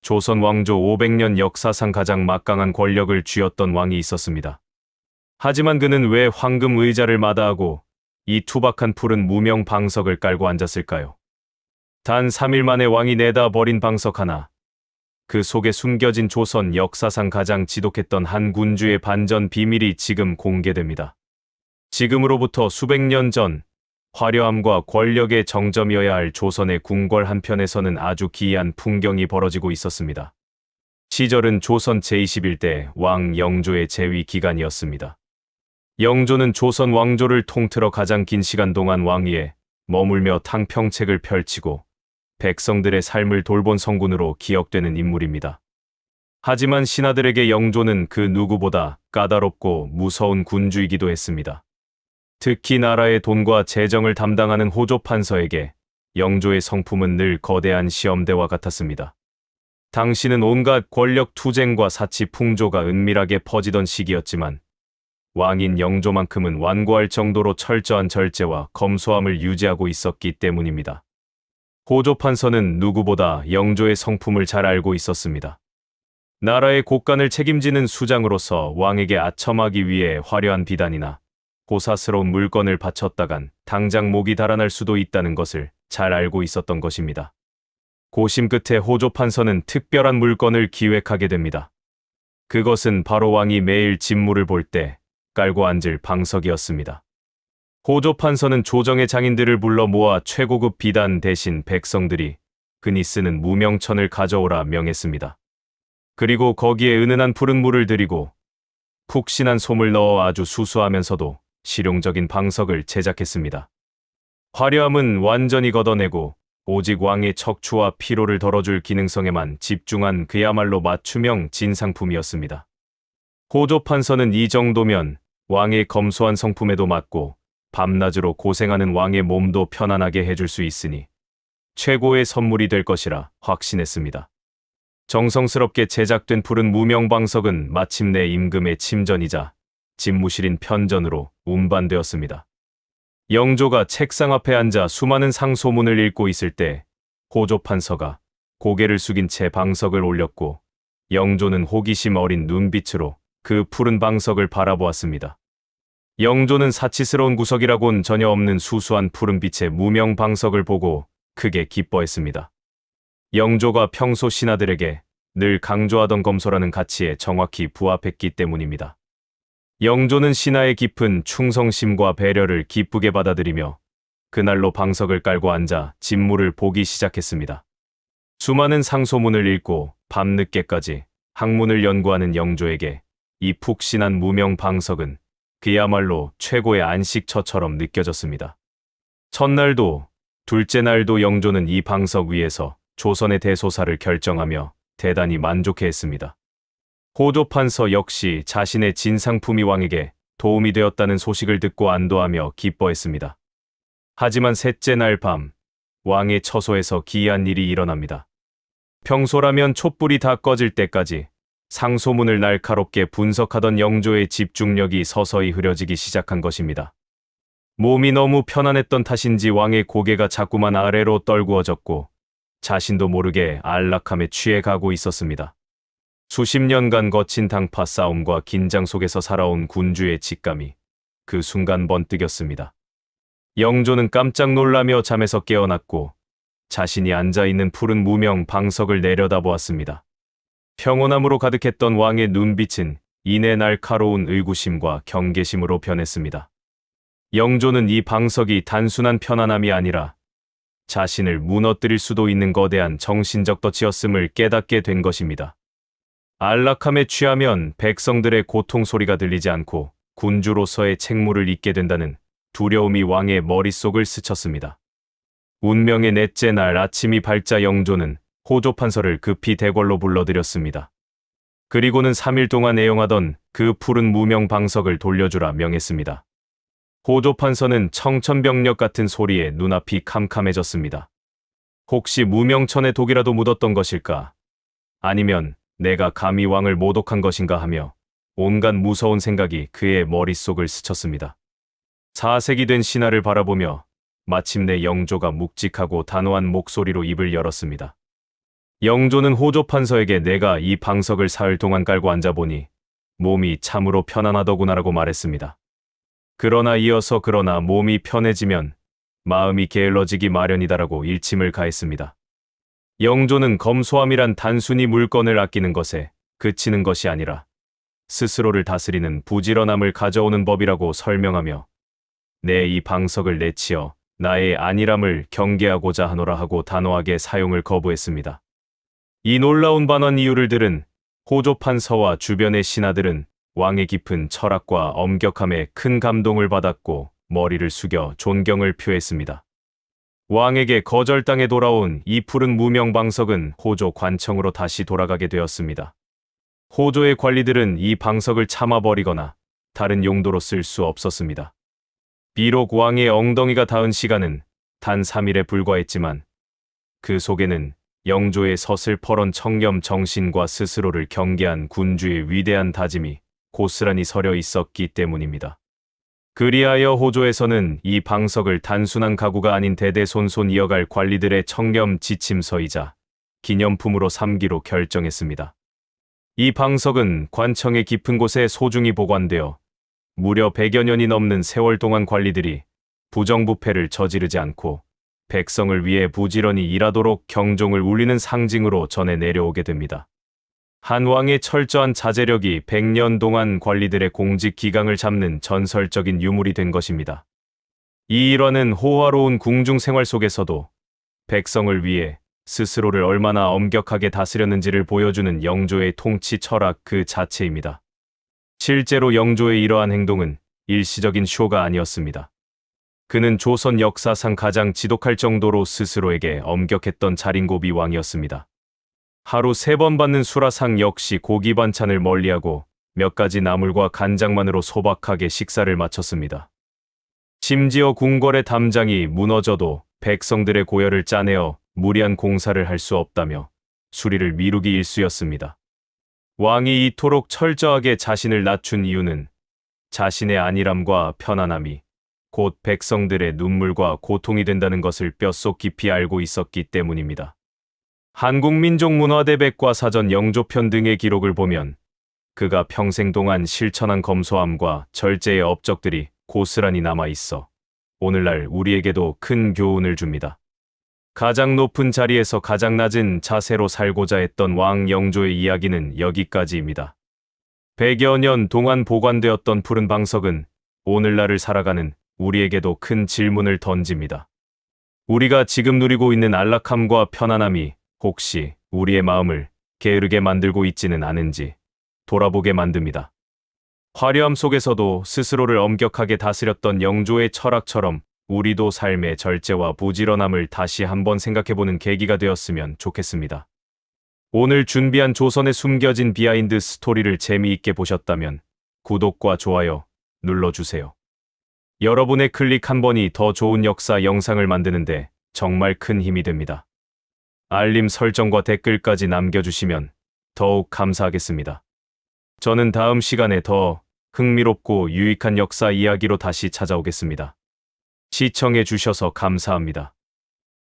조선 왕조 500년 역사상 가장 막강한 권력을 쥐었던 왕이 있었습니다. 하지만 그는 왜 황금 의자를 마다하고 이 투박한 푸른 무명 방석을 깔고 앉았을까요? 단 3일 만에 왕이 내다 버린 방석 하나. 그 속에 숨겨진 조선 역사상 가장 지독했던 한 군주의 반전 비밀이 지금 공개됩니다. 지금으로부터 수백 년 전, 화려함과 권력의 정점이어야 할 조선의 궁궐 한편에서는 아주 기이한 풍경이 벌어지고 있었습니다. 시절은 조선 제21대 왕 영조의 재위 기간이었습니다. 영조는 조선 왕조를 통틀어 가장 긴 시간 동안 왕위에 머물며 탕평책을 펼치고 백성들의 삶을 돌본 성군으로 기억되는 인물입니다. 하지만 신하들에게 영조는 그 누구보다 까다롭고 무서운 군주이기도 했습니다. 특히 나라의 돈과 재정을 담당하는 호조판서에게 영조의 성품은 늘 거대한 시험대와 같았습니다. 당시는 온갖 권력 투쟁과 사치 풍조가 은밀하게 퍼지던 시기였지만 왕인 영조만큼은 완고할 정도로 철저한 절제와 검소함을 유지하고 있었기 때문입니다. 호조판서는 누구보다 영조의 성품을 잘 알고 있었습니다. 나라의 곳간을 책임지는 수장으로서 왕에게 아첨하기 위해 화려한 비단이나 고사스러운 물건을 바쳤다간 당장 목이 달아날 수도 있다는 것을 잘 알고 있었던 것입니다. 고심 끝에 호조판서는 특별한 물건을 기획하게 됩니다. 그것은 바로 왕이 매일 진무를 볼 때 깔고 앉을 방석이었습니다. 호조판서는 조정의 장인들을 불러 모아 최고급 비단 대신 백성들이 그니 쓰는 무명천을 가져오라 명했습니다. 그리고 거기에 은은한 푸른 물을 들이고 푹신한 솜을 넣어 아주 수수하면서도 실용적인 방석을 제작했습니다. 화려함은 완전히 걷어내고 오직 왕의 척추와 피로를 덜어줄 기능성에만 집중한 그야말로 맞춤형 진상품이었습니다. 호조판서는 이 정도면 왕의 검소한 성품에도 맞고 밤낮으로 고생하는 왕의 몸도 편안하게 해줄 수 있으니 최고의 선물이 될 것이라 확신했습니다. 정성스럽게 제작된 푸른 무명방석은 마침내 임금의 침전이자 집무실인 편전으로 운반되었습니다. 영조가 책상 앞에 앉아 수많은 상소문을 읽고 있을 때 호조판서가 고개를 숙인 채 방석을 올렸고 영조는 호기심 어린 눈빛으로 그 푸른 방석을 바라보았습니다. 영조는 사치스러운 구석이라곤 전혀 없는 수수한 푸른빛의 무명 방석을 보고 크게 기뻐했습니다. 영조가 평소 신하들에게 늘 강조하던 검소라는 가치에 정확히 부합했기 때문입니다. 영조는 신하의 깊은 충성심과 배려를 기쁘게 받아들이며 그날로 방석을 깔고 앉아 진무를 보기 시작했습니다. 수많은 상소문을 읽고 밤늦게까지 학문을 연구하는 영조에게 이 푹신한 무명 방석은 그야말로 최고의 안식처처럼 느껴졌습니다. 첫날도 둘째 날도 영조는 이 방석 위에서 조선의 대소사를 결정하며 대단히 만족해했습니다. 호조판서 역시 자신의 진상품이 왕에게 도움이 되었다는 소식을 듣고 안도하며 기뻐했습니다. 하지만 셋째 날 밤, 왕의 처소에서 기이한 일이 일어납니다. 평소라면 촛불이 다 꺼질 때까지 상소문을 날카롭게 분석하던 영조의 집중력이 서서히 흐려지기 시작한 것입니다. 몸이 너무 편안했던 탓인지 왕의 고개가 자꾸만 아래로 떨구어졌고 자신도 모르게 안락함에 취해 가고 있었습니다. 수십 년간 거친 당파 싸움과 긴장 속에서 살아온 군주의 직감이 그 순간 번뜩였습니다. 영조는 깜짝 놀라며 잠에서 깨어났고 자신이 앉아있는 푸른 무명 방석을 내려다보았습니다. 평온함으로 가득했던 왕의 눈빛은 이내 날카로운 의구심과 경계심으로 변했습니다. 영조는 이 방석이 단순한 편안함이 아니라 자신을 무너뜨릴 수도 있는 거대한 정신적 덫이었음을 깨닫게 된 것입니다. 안락함에 취하면 백성들의 고통 소리가 들리지 않고 군주로서의 책무를 잊게 된다는 두려움이 왕의 머릿속을 스쳤습니다. 운명의 넷째 날 아침이 밝자 영조는 호조판서를 급히 대궐로 불러들였습니다. 그리고는 3일 동안 애용하던 그 푸른 무명 방석을 돌려주라 명했습니다. 호조판서는 청천벽력 같은 소리에 눈앞이 캄캄해졌습니다. 혹시 무명천에 독이라도 묻었던 것일까? 아니면 내가 감히 왕을 모독한 것인가 하며 온갖 무서운 생각이 그의 머릿속을 스쳤습니다. 4색이 된 신하를 바라보며 마침내 영조가 묵직하고 단호한 목소리로 입을 열었습니다. 영조는 호조 판서에게 내가 이 방석을 사흘 동안 깔고 앉아보니 몸이 참으로 편안하더구나라고 말했습니다. 그러나 이어서 그러나 몸이 편해지면 마음이 게을러지기 마련이다라고 일침을 가했습니다. 영조는 검소함이란 단순히 물건을 아끼는 것에 그치는 것이 아니라 스스로를 다스리는 부지런함을 가져오는 법이라고 설명하며 내 이 방석을 내치어 나의 안일함을 경계하고자 하노라 하고 단호하게 사용을 거부했습니다. 이 놀라운 반언 이유를 들은 호조 판서와 주변의 신하들은 왕의 깊은 철학과 엄격함에 큰 감동을 받았고 머리를 숙여 존경을 표했습니다. 왕에게 거절당해 돌아온 이 푸른 무명방석은 호조 관청으로 다시 돌아가게 되었습니다. 호조의 관리들은 이 방석을 참아버리거나 다른 용도로 쓸 수 없었습니다. 비록 왕의 엉덩이가 닿은 시간은 단 3일에 불과했지만 그 속에는 영조의 서슬퍼런 청렴 정신과 스스로를 경계한 군주의 위대한 다짐이 고스란히 서려 있었기 때문입니다. 그리하여 호조에서는 이 방석을 단순한 가구가 아닌 대대손손 이어갈 관리들의 청렴 지침서이자 기념품으로 삼기로 결정했습니다. 이 방석은 관청의 깊은 곳에 소중히 보관되어 무려 100여 년이 넘는 세월 동안 관리들이 부정부패를 저지르지 않고 백성을 위해 부지런히 일하도록 경종을 울리는 상징으로 전해 내려오게 됩니다. 한 왕의 철저한 자제력이 100년 동안 관리들의 공직 기강을 잡는 전설적인 유물이 된 것입니다. 이 일화는 호화로운 궁중 생활 속에서도 백성을 위해 스스로를 얼마나 엄격하게 다스렸는지를 보여주는 영조의 통치 철학 그 자체입니다. 실제로 영조의 이러한 행동은 일시적인 쇼가 아니었습니다. 그는 조선 역사상 가장 지독할 정도로 스스로에게 엄격했던 자린고비 왕이었습니다. 하루 3번 받는 수라상 역시 고기 반찬을 멀리하고 몇 가지 나물과 간장만으로 소박하게 식사를 마쳤습니다. 심지어 궁궐의 담장이 무너져도 백성들의 고열을 짜내어 무리한 공사를 할 수 없다며 수리를 미루기 일쑤였습니다. 왕이 이토록 철저하게 자신을 낮춘 이유는 자신의 안일함과 편안함이 곧 백성들의 눈물과 고통이 된다는 것을 뼛속 깊이 알고 있었기 때문입니다. 한국민족문화대 백과사전 영조편 등의 기록을 보면 그가 평생 동안 실천한 검소함과 절제의 업적들이 고스란히 남아있어 오늘날 우리에게도 큰 교훈을 줍니다. 가장 높은 자리에서 가장 낮은 자세로 살고자 했던 왕 영조의 이야기는 여기까지입니다. 100여 년 동안 보관되었던 푸른 방석은 오늘날을 살아가는 우리에게도 큰 질문을 던집니다. 우리가 지금 누리고 있는 안락함과 편안함이 혹시 우리의 마음을 게으르게 만들고 있지는 않은지 돌아보게 만듭니다. 화려함 속에서도 스스로를 엄격하게 다스렸던 영조의 철학처럼 우리도 삶의 절제와 부지런함을 다시 한번 생각해보는 계기가 되었으면 좋겠습니다. 오늘 준비한 조선에 숨겨진 비하인드 스토리를 재미있게 보셨다면 구독과 좋아요 눌러주세요. 여러분의 클릭 한 번이 더 좋은 역사 영상을 만드는데 정말 큰 힘이 됩니다. 알림 설정과 댓글까지 남겨주시면 더욱 감사하겠습니다. 저는 다음 시간에 더 흥미롭고 유익한 역사 이야기로 다시 찾아오겠습니다. 시청해 주셔서 감사합니다.